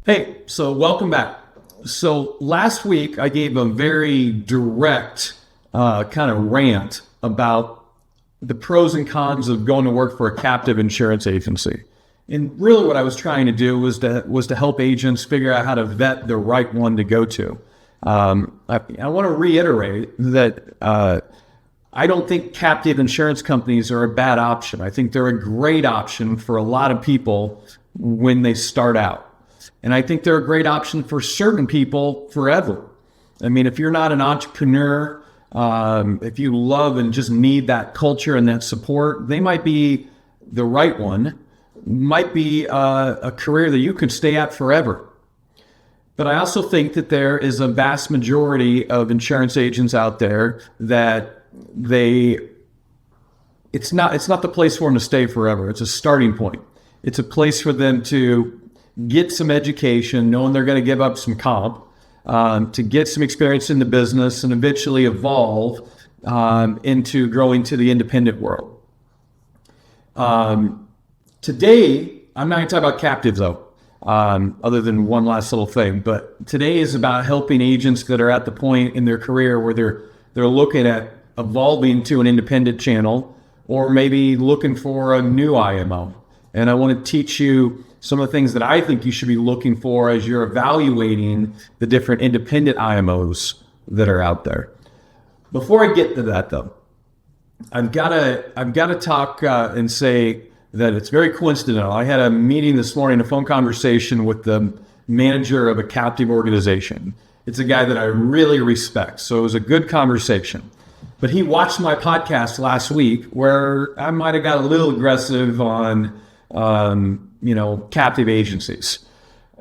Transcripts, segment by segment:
Hey, so welcome back. So last week I gave a very direct kind of rant about the pros and cons of going to work for a captive insurance agency. And really what I was trying to do was to help agents figure out how to vet the right one to go to. I want to reiterate that I don't think captive insurance companies are a bad option. I think they're a great option for a lot of people when they start out. And I think they're a great option for certain people forever. I mean, if you're not an entrepreneur, if you love and just need that culture and that support, they might be the right one, might be a career that you could stay at forever. But I also think that there is a vast majority of insurance agents out there that it's not the place for them to stay forever. It's a starting point. It's a place for them to get some education, knowing they're going to give up some comp, to get some experience in the business and eventually evolve into growing to the independent world. Today, I'm not going to talk about captives though, other than one last little thing. But today is about helping agents that are at the point in their career where they're looking at evolving to an independent channel or maybe looking for a new IMO. And I want to teach you some of the things that I think you should be looking for as you're evaluating the different independent IMOs that are out there. Before I get to that, though, I've got to talk and say that it's very coincidental. I had a meeting this morning, a phone conversation with the manager of a captive organization. It's a guy that I really respect, so it was a good conversation. But he watched my podcast last week where I might have got a little aggressive on captive agencies.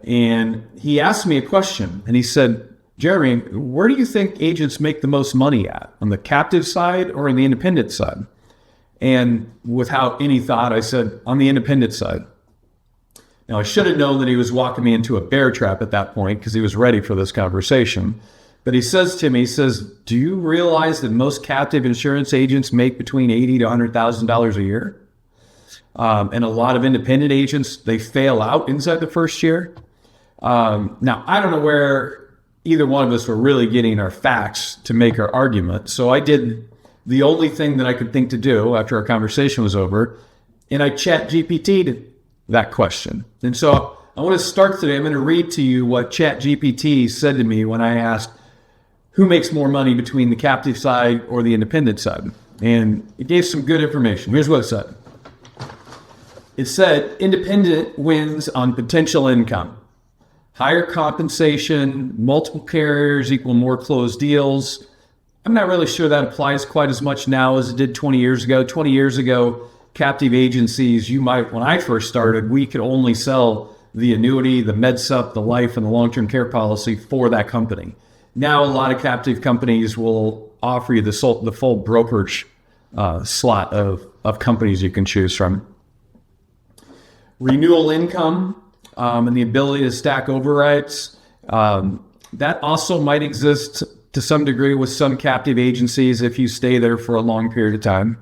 And he asked me a question and he said, Jeremy, where do you think agents make the most money at? On the captive side or on the independent side? And without any thought, I said, on the independent side. Now, I should have known that he was walking me into a bear trap at that point because he was ready for this conversation. But he says to me, do you realize that most captive insurance agents make between $80,000 to $100,000 a year? And a lot of independent agents, they fail out inside the first year. Now, I don't know where either one of us were really getting our facts to make our argument. So I did the only thing that I could think to do after our conversation was over, and I chat GPT'd that question. And so I want to start today. I'm going to read to you what chat GPT said to me when I asked who makes more money between the captive side or the independent side. And it gave some good information. Here's what it said. It said, independent wins on potential income. Higher compensation, multiple carriers equal more closed deals. I'm not really sure that applies quite as much now as it did 20 years ago. 20 years ago, captive agencies, when I first started, we could only sell the annuity, the MedSup, the life, and the long-term care policy for that company. Now, a lot of captive companies will offer you the full brokerage slot of companies you can choose from. Renewal income and the ability to stack overrides. That also might exist to some degree with some captive agencies if you stay there for a long period of time.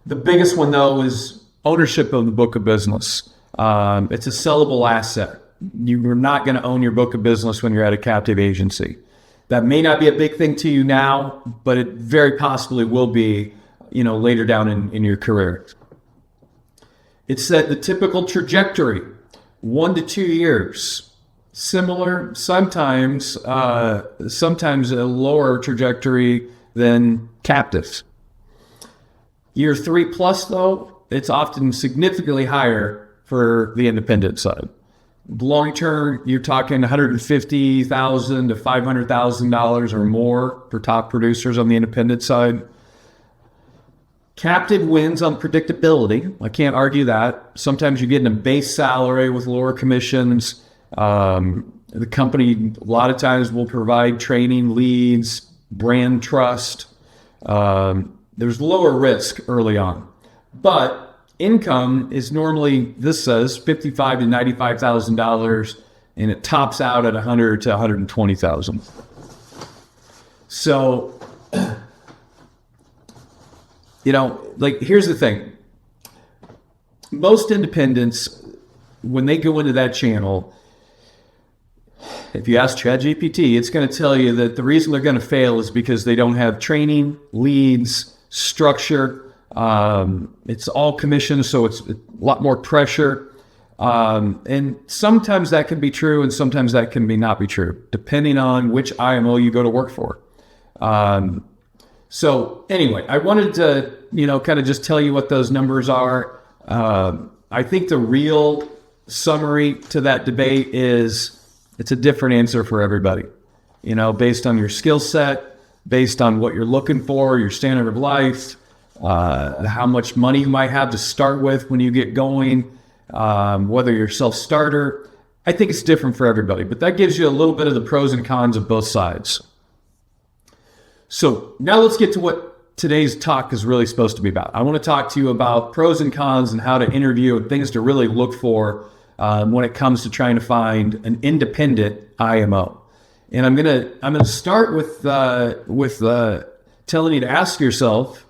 The biggest one, though, is ownership of the book of business. It's a sellable asset. You're not going to own your book of business when you're at a captive agency. That may not be a big thing to you now, but it very possibly will be, later down in your career. It said the typical trajectory, 1 to 2 years. Similar, sometimes a lower trajectory than captives. Year 3 plus, though, it's often significantly higher for the independent side. Long term, you're talking $150,000 to $500,000 or more for top producers on the independent side. Captive wins on predictability. I can't argue that. Sometimes you're getting a base salary with lower commissions. The company a lot of times will provide training, leads, brand trust. There's lower risk early on. But income is normally, this says, $55,000 to $95,000, and it tops out at $100,000 to $120,000. So, here's the thing. Most independents, when they go into that channel, if you ask ChatGPT, it's going to tell you that the reason they're going to fail is because they don't have training, leads, structure. It's all commissions, so it's a lot more pressure. And sometimes that can be true, and sometimes that can not be true, depending on which IMO you go to work for. So anyway, I wanted to, kind of just tell you what those numbers are. I think the real summary to that debate is it's a different answer for everybody, based on your skill set, based on what you're looking for, your standard of life, how much money you might have to start with when you get going, whether you're self-starter. I think it's different for everybody, but that gives you a little bit of the pros and cons of both sides. So now let's get to what today's talk is really supposed to be about. I want to talk to you about pros and cons and how to interview and things to really look for when it comes to trying to find an independent IMO. And I'm gonna start with telling you to ask yourself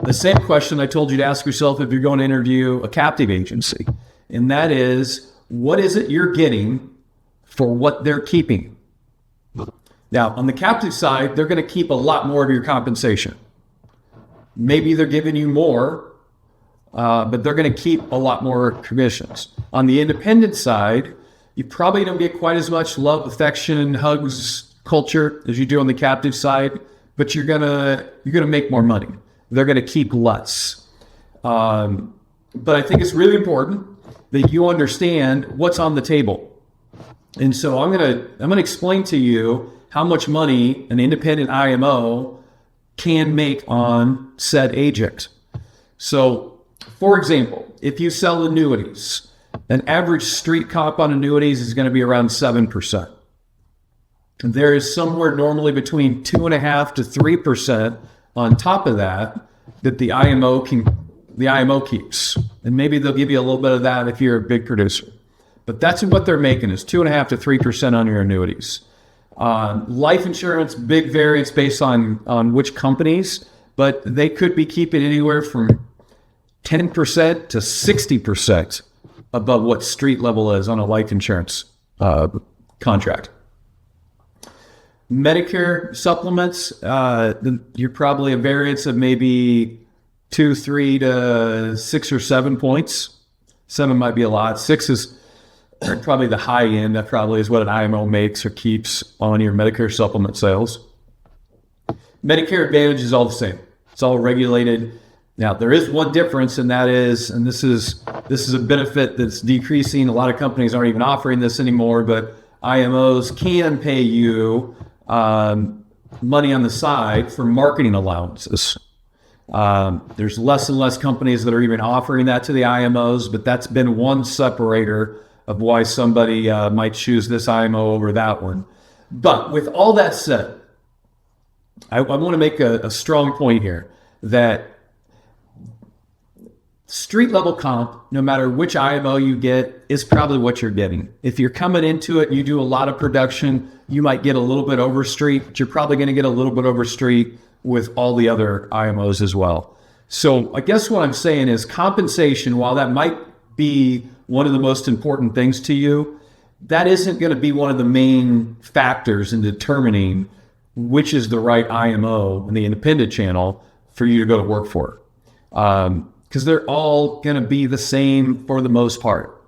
the same question I told you to ask yourself if you're going to interview a captive agency, and that is, what is it you're getting for what they're keeping? Now, on the captive side, they're going to keep a lot more of your compensation. Maybe they're giving you more, but they're going to keep a lot more commissions. On the independent side, you probably don't get quite as much love, affection, hugs, culture as you do on the captive side, but you're gonna make more money. They're going to keep less. But I think it's really important that you understand what's on the table. And so I'm gonna explain to you how much money an independent IMO can make on said agent. So, for example, if you sell annuities, an average street comp on annuities is going to be around 7%. There is somewhere normally between 2.5% to 3% on top of that the IMO keeps. And maybe they'll give you a little bit of that if you're a big producer. But that's what they're making, is 2.5% to 3% on your annuities. Life insurance, big variance based on which companies, but they could be keeping anywhere from 10% to 60% above what street level is on a life insurance contract. Medicare supplements, you're probably a variance of maybe 2, 3 to 6 or 7 points. 7 might be a lot. 6 is probably the high end. That probably is what an IMO makes or keeps on your Medicare supplement sales. Medicare Advantage is all the same. It's all regulated. Now, there is one difference, and that is, and this is a benefit that's decreasing. A lot of companies aren't even offering this anymore, but IMOs can pay you money on the side for marketing allowances. There's less and less companies that are even offering that to the IMOs, but that's been one separator of why somebody might choose this IMO over that one. But with all that said, I want to make a strong point here that street level comp, no matter which IMO you get, is probably what you're getting. If you're coming into it and you do a lot of production, you might get a little bit over street, but you're probably going to get a little bit over street with all the other IMOs as well. So I guess what I'm saying is compensation, while that might be one of the most important things to you, that isn't going to be one of the main factors in determining which is the right IMO in the independent channel for you to go to work for. Because they're all going to be the same for the most part.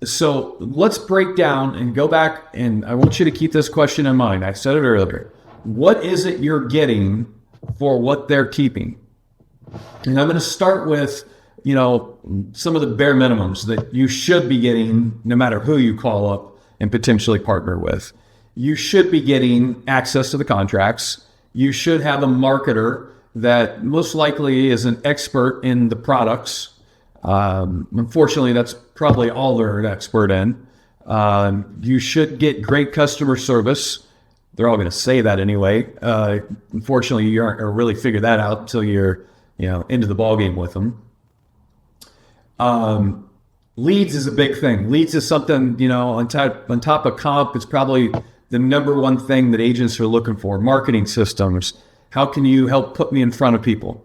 So let's break down and go back, and I want you to keep this question in mind. I said it earlier. What is it you're getting for what they're keeping? And I'm going to start with, some of the bare minimums that you should be getting no matter who you call up and potentially partner with. You should be getting access to the contracts. You should have a marketer that most likely is an expert in the products. Unfortunately, that's probably all they're an expert in. You should get great customer service. They're all going to say that anyway. Unfortunately, you aren't going to really figure that out until you're, into the ballgame with them. Leads is a big thing. Leads is something, on top of comp, it's probably the number one thing that agents are looking for. Marketing systems. How can you help put me in front of people?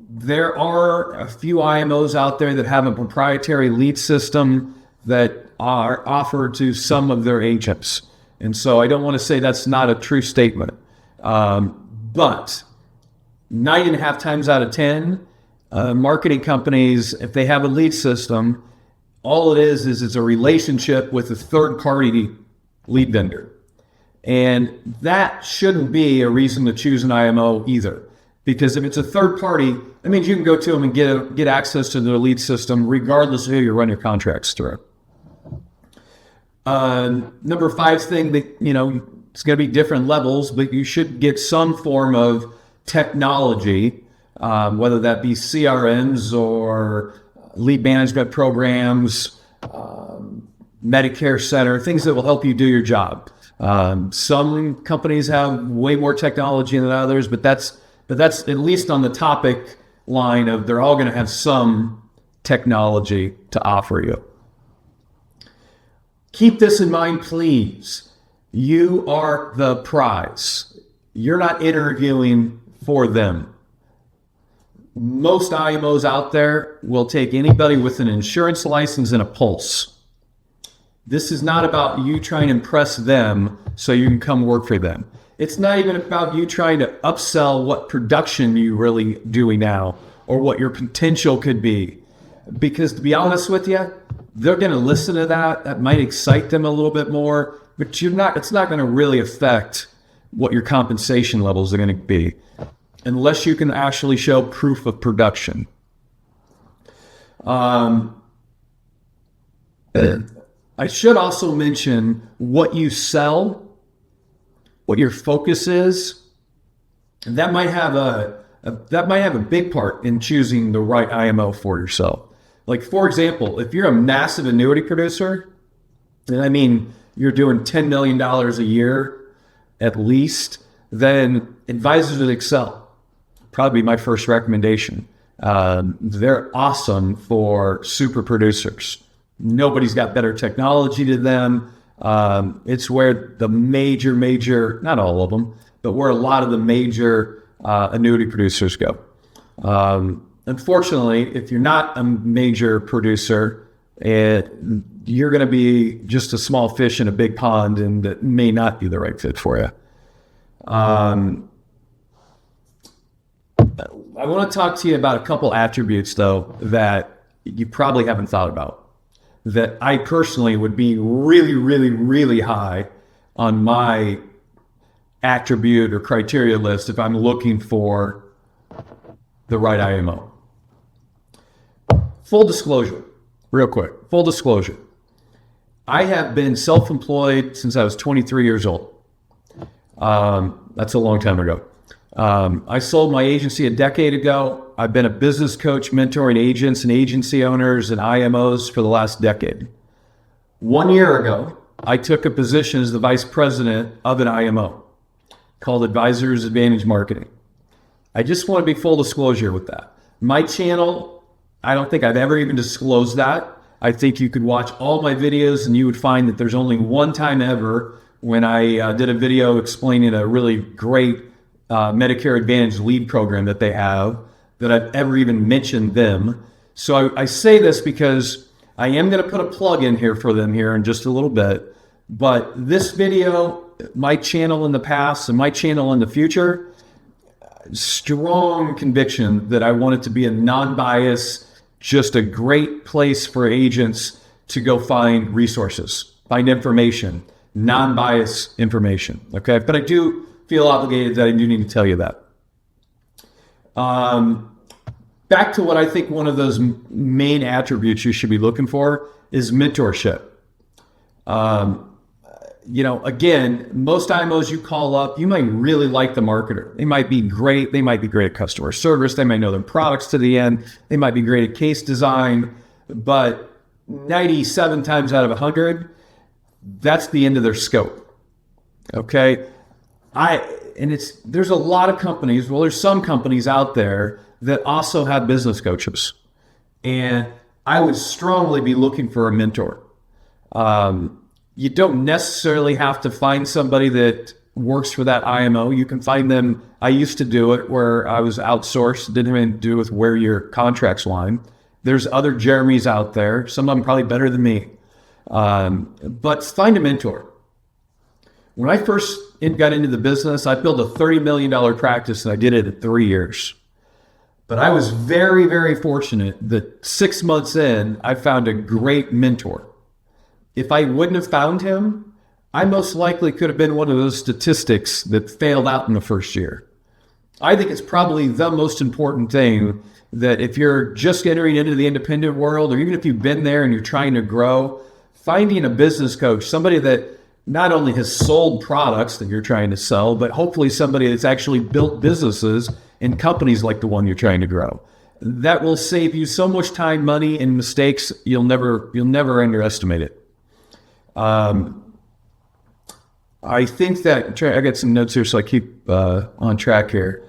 There are a few IMOs out there that have a proprietary lead system that are offered to some of their agents. And so I don't want to say that's not a true statement. But 9.5 times out of 10, marketing companies, if they have a lead system, all it is it's a relationship with a third-party lead vendor. And that shouldn't be a reason to choose an IMO either. Because if it's a third party, that means you can go to them and get access to their lead system regardless of who you run your contracts through. Number 5 thing that, it's going to be different levels, but you should get some form of technology, whether that be CRMs or lead management programs, Medicare Center, things that will help you do your job. Some companies have way more technology than others, but that's at least on the topic line of they're all going to have some technology to offer you. Keep this in mind, please. You are the prize. You're not interviewing for them. Most IMOs out there will take anybody with an insurance license and a pulse. This is not about you trying to impress them so you can come work for them. It's not even about you trying to upsell what production you're really doing now or what your potential could be. Because to be honest with you, they're going to listen to that. That might excite them a little bit more, but it's not going to really affect what your compensation levels are going to be unless you can actually show proof of production. I should also mention what you sell, what your focus is, and that might have a big part in choosing the right IMO for yourself. Like, for example, if you're a massive annuity producer, and I mean you're doing $10 million a year at least, then Advisors at Excel, probably my first recommendation. They're awesome for super producers. Nobody's got better technology to them. It's where the major, not all of them, but where a lot of the major annuity producers go. Unfortunately, if you're not a major producer, you're going to be just a small fish in a big pond, and that may not be the right fit for you. I want to talk to you about a couple attributes, though, that you probably haven't thought about, that I personally would be really, really, really high on my attribute or criteria list if I'm looking for the right IMO. Full disclosure, real quick, full disclosure. I have been self-employed since I was 23 years old. That's a long time ago. I sold my agency a decade ago. I've been a business coach mentoring agents and agency owners and IMOs for the last decade. 1 year ago, I took a position as the vice president of an IMO called Advisors Advantage Marketing. I just want to be full disclosure with that. My channel, I don't think I've ever even disclosed that. I think you could watch all my videos and you would find that there's only one time ever when I did a video explaining a really great Medicare Advantage lead program that they have, that I've ever even mentioned them. So I say this because I am going to put a plug in here for them here in just a little bit. But this video, my channel in the past and my channel in the future, strong conviction that I want it to be a non-bias, just a great place for agents to go find resources, find information, non-biased information. Okay, but I do feel obligated that I do need to tell you that. Back to what I think one of those main attributes you should be looking for is mentorship. Again, most IMOs you call up, you might really like the marketer. They might be great. They might be great at customer service. They might know their products to the end. They might be great at case design, but 97 times out of 100, that's the end of their scope. Okay. There's a lot of companies, there's some companies out there that also have business coaches. And I would strongly be looking for a mentor. You don't necessarily have to find somebody that works for that IMO. You can find them. I used to do it where I was outsourced, didn't even do with where your contracts line. There's other Jeremys out there, some of them probably better than me, But find a mentor. When I first got into the business, I built a $30 million practice and I did it in 3 years. But I was very, very fortunate that 6 months in, I found a great mentor. If I wouldn't have found him, I most likely could have been one of those statistics that failed out in the first year. I think it's probably the most important thing that if you're just entering into the independent world, or even if you've been there and you're trying to grow, finding a business coach, somebody that not only has sold products that you're trying to sell, but hopefully somebody that's actually built businesses and companies like the one you're trying to grow. That will save you so much time, money, and mistakes. You'll never underestimate it. I think that I got some notes here, so I keep on track here.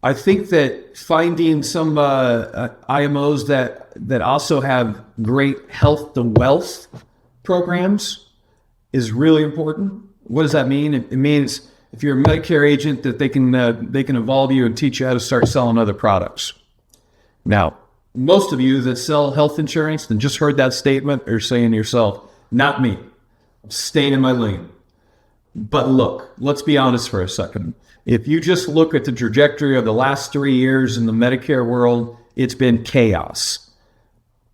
I think that finding some IMOs that also have great health to wealth programs is really important. What does that mean? It means if you're a Medicare agent, that they can involve you and teach you how to start selling other products. Now, most of you that sell health insurance and just heard that statement are saying to yourself, not me. I'm staying in my lane. But look, let's be honest for a second. If you just look at the trajectory of the last 3 years in the Medicare world, it's been chaos.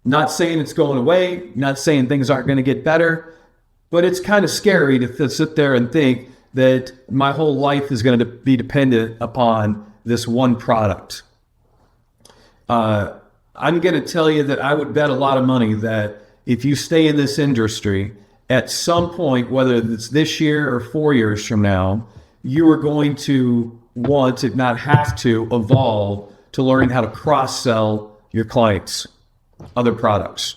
Not saying it's going away, not saying things aren't going to get better, but it's kind of scary to sit there and think that my whole life is going to be dependent upon this one product. I'm going to tell you that I would bet a lot of money that if you stay in this industry, at some point, whether it's this year or 4 years from now, you are going to want, if not have to, evolve to learning how to cross-sell your clients other products.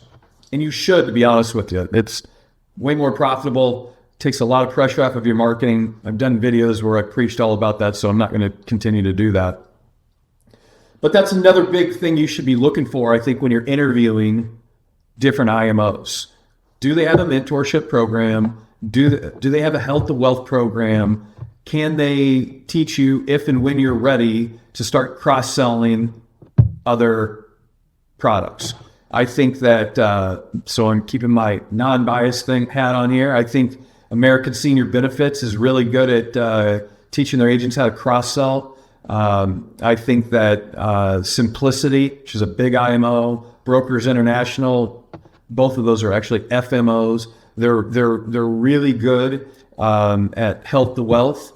And you should, to be honest with you. It's way more profitable, takes a lot of pressure off of your marketing. I've done videos where I preached all about that, so I'm not going to continue to do that. But that's another big thing you should be looking for, I think, when you're interviewing different IMOs. Do they have a mentorship program? Do they have a health to wealth program? Can they teach you if and when you're ready to start cross-selling other products? I think that, so I'm keeping my non-biased hat on here. I think American Senior Benefits is really good at teaching their agents how to cross-sell. I think that Simplicity, which is a big IMO, Brokers International, both of those are actually FMOs. They're really good at health to wealth.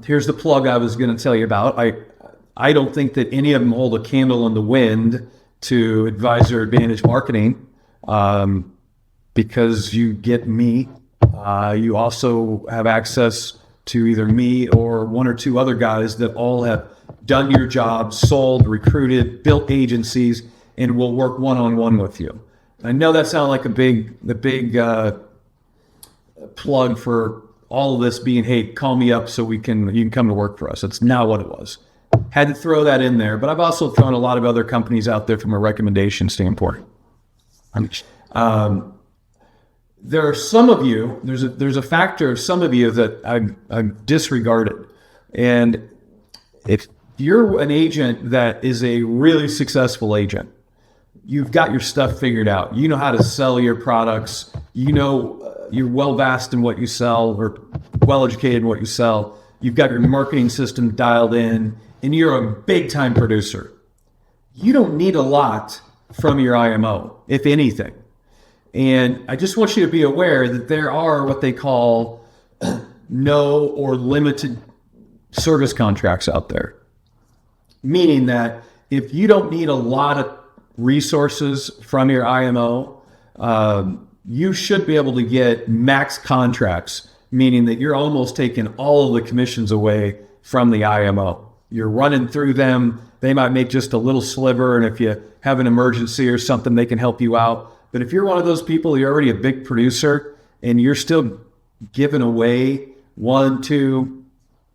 Here's the plug I was going to tell you about. I don't think that any of them hold a candle in the wind to Advisor Advantage Marketing, because you get me. You also have access to either me or one or two other guys that all have done your job, sold, recruited, built agencies, and will work one-on-one with you. I know that sounds like the big plug for all of this being, hey, call me up so you can come to work for us. That's not what it was. Had to throw that in there, but I've also thrown a lot of other companies out there from a recommendation standpoint. There are some of you, there's a factor of some of you that I've disregarded. And if you're an agent that is a really successful agent, you've got your stuff figured out. You know how to sell your products. You know, you're well versed in what you sell, or well educated in what you sell. You've got your marketing system dialed in, and you're a big time producer. You don't need a lot from your IMO, if anything. And I just want you to be aware that there are what they call no or limited service contracts out there. Meaning that if you don't need a lot of resources from your IMO, you should be able to get max contracts, meaning that you're almost taking all of the commissions away from the IMO. You're running through them. They might make just a little sliver, and if you have an emergency or something, they can help you out. But if you're one of those people, you're already a big producer, and you're still giving away 1-2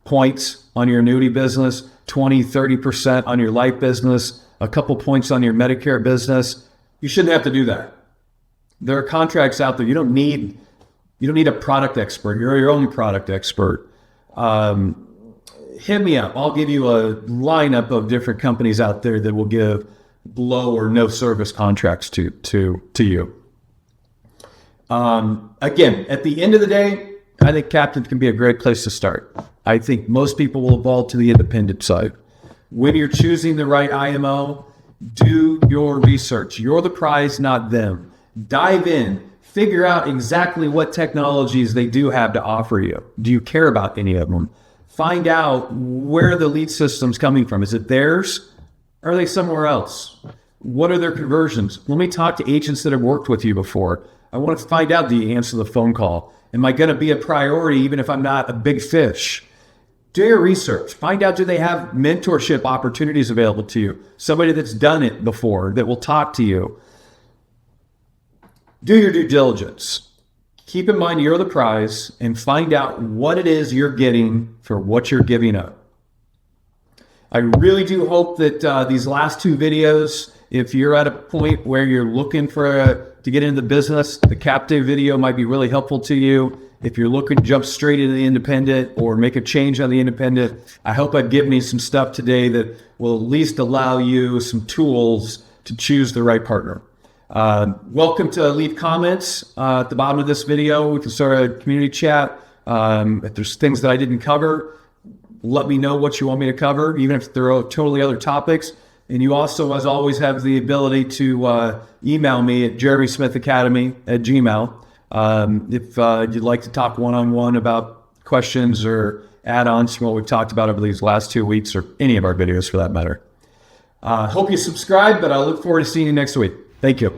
points on your annuity business, 20-30% on your life business, a couple points on your Medicare business, you shouldn't have to do that. There are contracts out there. You don't need a product expert. You're your own product expert. Hit me up. I'll give you a lineup of different companies out there that will give low or no service contracts to you. Again, at the end of the day, I think captive can be a great place to start. I think most people will evolve to the independent side. When you're choosing the right IMO, do your research. You're the prize, not them. Dive in. Figure out exactly what technologies they do have to offer you. Do you care about any of them? Find out where the lead system's coming from. Is it theirs? Or are they somewhere else? What are their conversions? Let me talk to agents that have worked with you before. I want to find out, do you answer the phone call? Am I going to be a priority even if I'm not a big fish? Do your research. Find out, do they have mentorship opportunities available to you? Somebody that's done it before that will talk to you. Do your due diligence. Keep in mind you're the prize and find out what it is you're getting for what you're giving up. I really do hope that these last two videos, if you're at a point where you're looking to get into the business, the captive video might be really helpful to you. If you're looking to jump straight into the independent or make a change on the independent, I hope I've given you some stuff today that will at least allow you some tools to choose the right partner. Welcome to leave comments at the bottom of this video. We can start a community chat. If there's things that I didn't cover, let me know what you want me to cover, even if there are totally other topics. And you also, as always, have the ability to email me at jeremysmithacademy@gmail.com. If you'd like to talk one-on-one about questions or add-ons from what we've talked about over these last 2 weeks, or any of our videos for that matter. Hope you subscribe, but I look forward to seeing you next week. Thank you.